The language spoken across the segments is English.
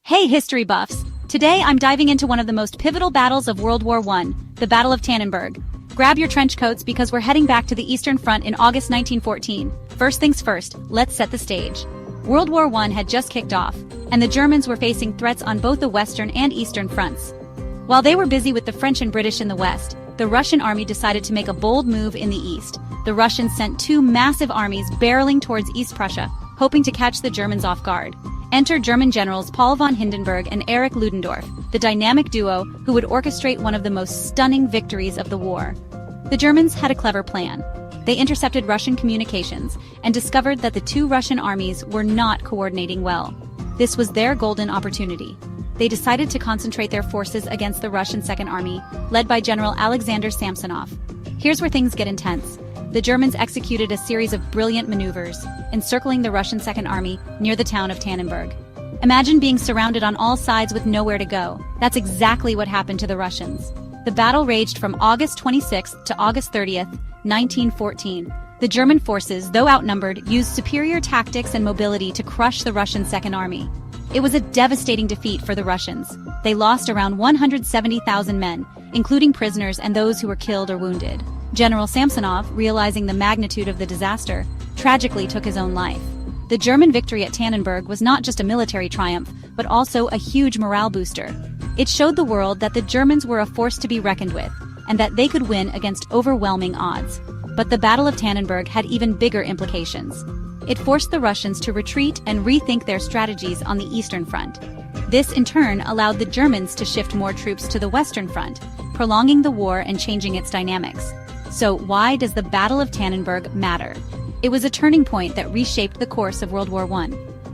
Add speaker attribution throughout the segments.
Speaker 1: Hey history buffs! Today I'm diving into one of the most pivotal battles of World War I, the Battle of Tannenberg. Grab your trench coats because we're heading back to the Eastern Front in August 1914. First things first, let's set the stage. World War I had just kicked off, and the Germans were facing threats on both the Western and Eastern fronts. While they were busy with the French and British in the West, the Russian army decided to make a bold move in the East. The Russians sent two massive armies barreling towards East Prussia, hoping to catch the Germans off guard. Enter German generals Paul von Hindenburg and Erich Ludendorff, the dynamic duo who would orchestrate one of the most stunning victories of the war. The Germans had a clever plan. They intercepted Russian communications and discovered that the two Russian armies were not coordinating well. This was their golden opportunity. They decided to concentrate their forces against the Russian Second Army, led by General Alexander Samsonov. Here's where things get intense. The Germans executed a series of brilliant maneuvers, encircling the Russian Second Army near the town of Tannenberg. Imagine being surrounded on all sides with nowhere to go. That's exactly what happened to the Russians. The battle raged from August 26th to August 30th, 1914. The German forces, though outnumbered, used superior tactics and mobility to crush the Russian Second Army. It was a devastating defeat for the Russians. They lost around 170,000 men, including prisoners and those who were killed or wounded. General Samsonov, realizing the magnitude of the disaster, tragically took his own life. The German victory at Tannenberg was not just a military triumph, but also a huge morale booster. It showed the world that the Germans were a force to be reckoned with, and that they could win against overwhelming odds. But the Battle of Tannenberg had even bigger implications. It forced the Russians to retreat and rethink their strategies on the Eastern Front. This, in turn, allowed the Germans to shift more troops to the Western Front, prolonging the war and changing its dynamics. So why does the Battle of Tannenberg matter? It was a turning point that reshaped the course of World War I.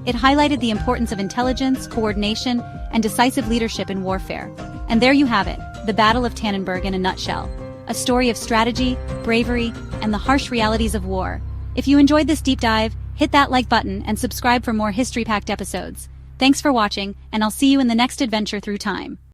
Speaker 1: It highlighted the importance of intelligence, coordination, and decisive leadership in warfare. And there you have it, the Battle of Tannenberg in a nutshell. A story of strategy, bravery, and the harsh realities of war. If you enjoyed this deep dive, hit that like button and subscribe for more history-packed episodes. Thanks for watching, and I'll see you in the next adventure through time.